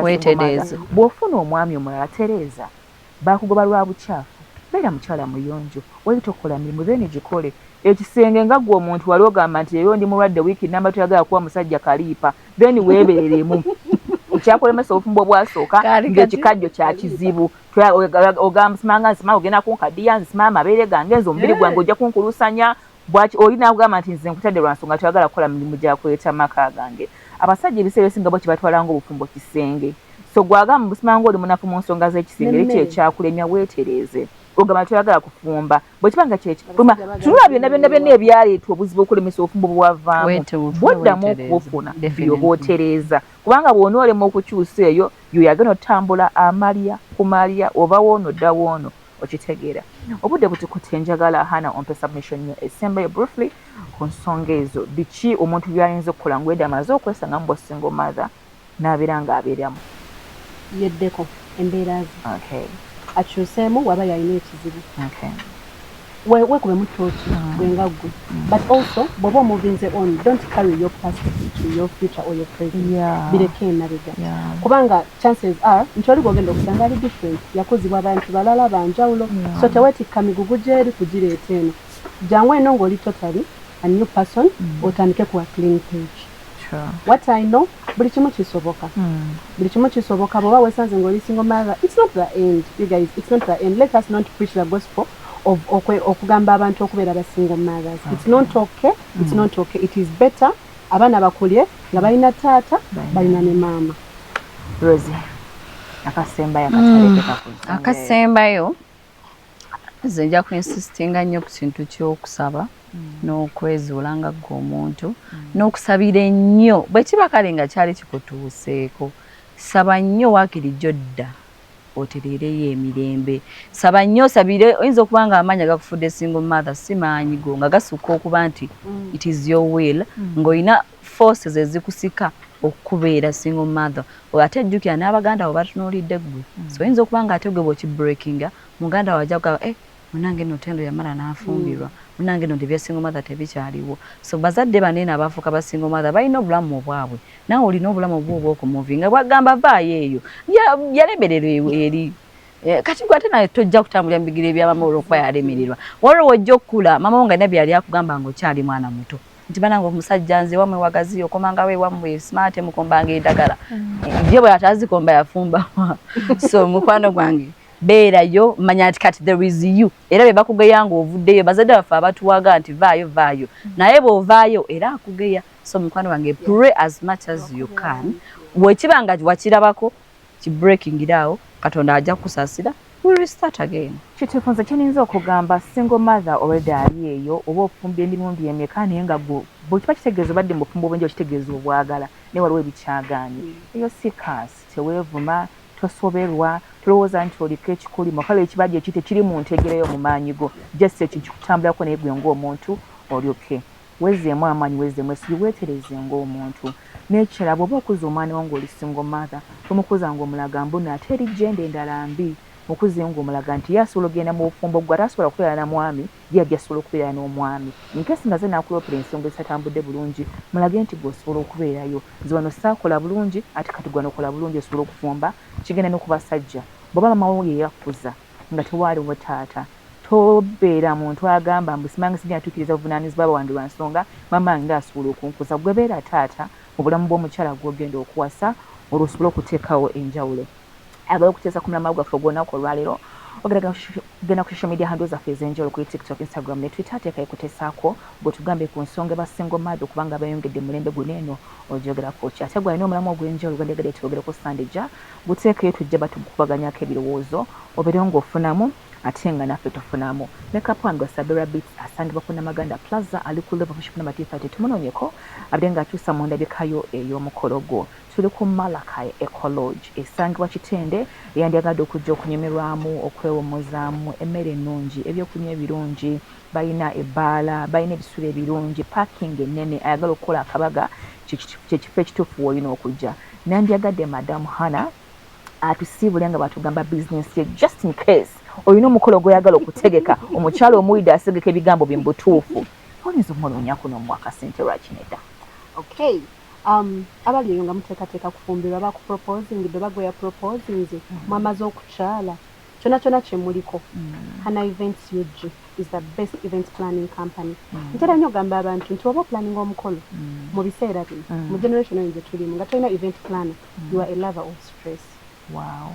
bw'ofuna omwami omulala tereeza baakugoba lwa bukyafu beera mukyala muyonjo wali tokola mirimu then gikole ekisenge nga gwe omuntu wali ogamba nti eyo ndi mulwadde wiiki namba toyagala kuba musajja kaliipa then weebeeremu ekyakulemesa obufumbo bwasooka ng'ekikajjo kya kizibu ogamba simanga nsimanga ogenda kunkaddiya nsimama amabeere gange nze omubiri gwange ojja kunkulusanya bwaki olina kugamba nti nze nkutadde lwa nsonga toyagala kukola mirimu gyakuleeta maka gange abasajja ebiseera ebisinga bo kibatwala ng'obufumbo kisenge so gwagamba busimanga oli munafu mu nsonga z'ekisenge ekyo ekyakulemya weetereeze ogamba toyagala kufumba bwe kibanga kyekipuma tunula byonna ebyaleetwa obuzibu okulemesa obufumbo bwavaamu bwoddamu okubufuna byoba otereeza kubanga bw'onoolema okukyusa eyo yoyagenda otambula amalya kumalya oba woono dda woono okitegeera obudde butukute njagala hana ompe submission yo esembayo briefly ku nsonga ezo biki omuntu byayinza okukola ngwedde amaze okwesanga mu single mother n'abeera ng'abeeramu yeddeko embeera ze akyuseemu waba yalina ekizibu weekube mu tooki gwenga ggwe but also bw'oba omuvinze on don't carry your past into your future or your present bireke emabega kubanga chances are nti oli gwogenda okusanga ali different yakuzibwa abantu balala banjawulo so teweetikka migugu gyeri kugireeta eno jangu eno ng'oli totally a new person otandike ku a clean page what I know buli kimu kisoboka bw'oba weesanze ng'oli single mother it's not the end you guys it's not the end let us not preach the gospel of okugamba abantu okubeera ba single mothers it's not okay it is better abaana bakulye nga balina taata balina ne maama Rosie akasembayo nze nja kuinsistinga nnyo ku kintu ky'okusaba n'okwezuula nga ggwe omuntu n'okusabira ennyo bwe kiba kale nga kyali kikutuuseeko saba nnyo waakirijjo dda otereereyo emirembe saba nnyo sabire oyinza okuba nga amaanyi agakufudde single mother si maanyi go nga gasukka okuba nti it is your will ng'olina forces ezikusika okubeera single mother ate jjukira n'abaganda abo batunuulidde ggwe so oyinza okuba nga ate gwe bw'okibreakinga muganda wajja kugamba munange nno tendo yamala n'afumbirwa munange nno tebya single mother tebikyaliwo so bazadde banene abafuuka ba single mother balina obulamu obwabwe nawe olina obulamu obwobwo okumuvinga bwagamba vaayo eyo yalemererwa eri kati gwe ate naye tojja kutambulira mu bigere bya mama olw'okuba yalemererwa waliwo ojja okukula mama wo nga nabyo yali akugamba ng'okyali mwana muto nti banange omusajja nze wamwe wagazi okomanga we wamwe smart mukombanga endagala ye bwe atazikomba yafumba so mukwano gwange beerayo manya ati kati there is you era be bakugeya nga ovuddeyo bazadde baffe abatuwaga nti vaayo naye bw'ovaayo era akugeya so mukwano wange pray as much as you can bwekibanga wakirabako ki breaking it out Katonda ajja kusaasira we restart again. Kitufunza kyeninza okugamba single mother already ali eyo oba ofumba emirundi emeka naye nga bwe kiba kitegeeza obadde mu bufumbo obwenjawulo kitegeeza obwagala naye waliwo ebikyagaanye eyo si kaasi teweevuma tosoberwa tolowooza nti oliko ekikulimo kale ekibajja ekite kiri mu ntegereyo mu maanyi go just ekyo kikutambulako naye gwe ng'omuntu olyoke wezeemu amaanyi wezeemu esiri weetereze ng'omuntu n'ekirala bw'oba okuza omwana wo ng'oli single mother tomukuza ng'omulaga mbuno ate eri genda endala mbi mukuze ng'omulaga nti ye asobola ogenda mu bufumbo gwe ate asobola okubeera na mwami ye ajja asobola okubeera n'omwami nkesi nga ze naakulopera ensonga ezitambudde bulungi mulage nti gweosobola okubeerayo nze wano saakola bulungi ate kati gwe nokola bulungi osobola okufumba kigenda n'okubasajja bw'oba mama wo ye yakuza nga tewaaliwo taata tobeera muntu agamba mbu simange sinatuukiriza buvunaanyizibwa bwange lwa nsonga mama wange asobola okunkuza gwe beera taata mu bulamu bw'omukyala gw'ogenda okuwasa olwo osobola okuteekawo enjawulo agala okuteesa ku mulama gwaffe ogw'olunaku olwaleero ogenda ku social media handle zaffe ez'enjawulo kuri TikTok, Instagram ne Twitter teekayo kuteesaako bwetugambe ku nsonga eba single mother okubanga bayongedde mulembe guno eno ogyogerako ki ate gwalina omulamu ogw'enjawulo gwendegadde tuyogereko Sandija guteekeyo tujja batukubaganyako ebirowoozo obeerewo ng'ofunamu ate nga naffe tufunamu makeup wange Sabira Beats asangibwa ku Namaganda Plaza ali ku level bishop number 230 tumunoonyeko abadde ng'akyusa mu ndabikayo ey'omukolo gwo tuli ku Malakai Ecology esangibwa Kitende eyandyagadde okujja okunyumirwamu okwewomozaamu emmere ennungi ebyokunywa ebirungi balina ebbaala balina ebisulo ebirungi parking ennene ayagala okukola akabaga kyekifo ekituufu w'olina okujja nandyagadde Madam Hannah atusiibule nga batugamba business ye just in case olina omukolo gw'oyagala okutegeka omukyala omuwidde asegeka ebigambo bye mu butuufu oyinza omuloonya kuno omwaka ssente lwakinedda okay abali eyo nga muteekateeka kufumbirwa bakuproposingidde oba gwe yaproposinze mwamaze okukyala kyona kye muliko Hannah Events UG is the best event planning company ntera nnyo ogamba abantu nti oba planning omukolo mu biseera bino mu generation eyo gye tulimu nga tolina event planner you are a lover of stress. Wow.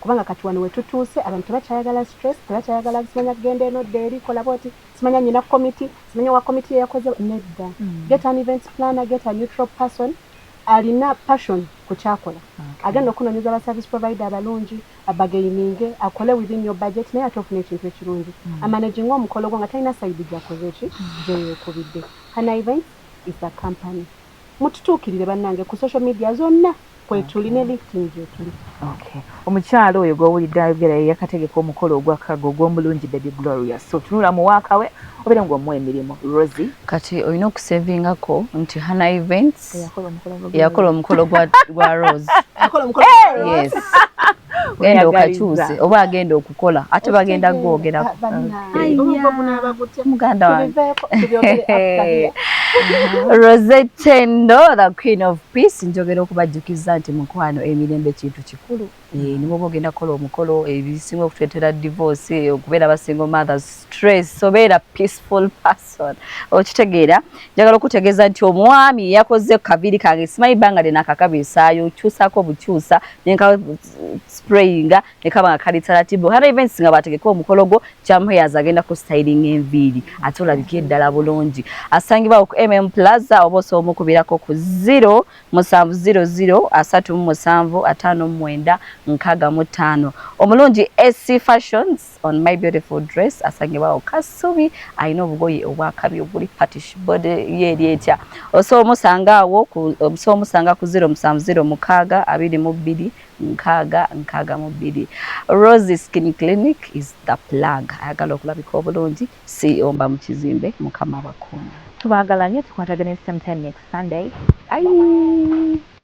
Kubanga kati wano wetutuuse abantu tebakyayagala stress tebakyayagala simanya kugenda eno ddeeri kola bwoti simanya nyina committee simanya wa committee yakoze nedda get an event planner get a neutral person alina passion ku kyakola agenda okunoonyeza aba service provider abalungi abagaininge akole within your budget naye ate ofuna ekintu ekirungi amanaging omukolo gwo nga talina side gyakoze ki gyeyekubidde. Hannah Events is the company mututuukirire bannange ku social media zonna kwetulina lifting gyetuli. Okay. Omukyalo oyo gw'owulidde ayogera yakategeka omukolo ogwakago ogw'omulungi Baby Gloria so tunula mu waaka we obeera ng'omuwa emirimu Rosie kati olina okusevingako nti Hannah Events yakola omukolo gwa Rose yes genda okakyuse oba agenda okukola ate bagenda gwogerako muganda wange Rosette Ndo the Queen of Peace njogera okubajjukiza nti mukwano emirembe kintu kikulu nimuba ogenda kukola omukolo ebisinga okutuleetera divorce okubeera abasingle mothers stress obeera peaceful person okitegeera njagala okutegeeza nti omwami yakoze kaviri kange simanyi bbanga lye nakakabisaayo okyusaako obukyusa nenka sprayinga nekaba nga kalitsalatibu Hannah Events nga bategeka omukolo gwo kyamuheyaza agenda ku styling enviiri ate olabika eddala bulungi asangibwa ku Plaza oba osobola okubirako ku 0700375965 omulungi SC Fashions on My Beautiful Dress asangibwawo Kasubi alina obugoye obwakabi obuli patish body yeri etya osobola omusangaawo ku 070622 Rose Skin Clinic is the plug ayagala okulabika obulungi si omba mu kizimbe mukama bakunda tubaagala nnyo tukwatagane same time next Sunday. Bye.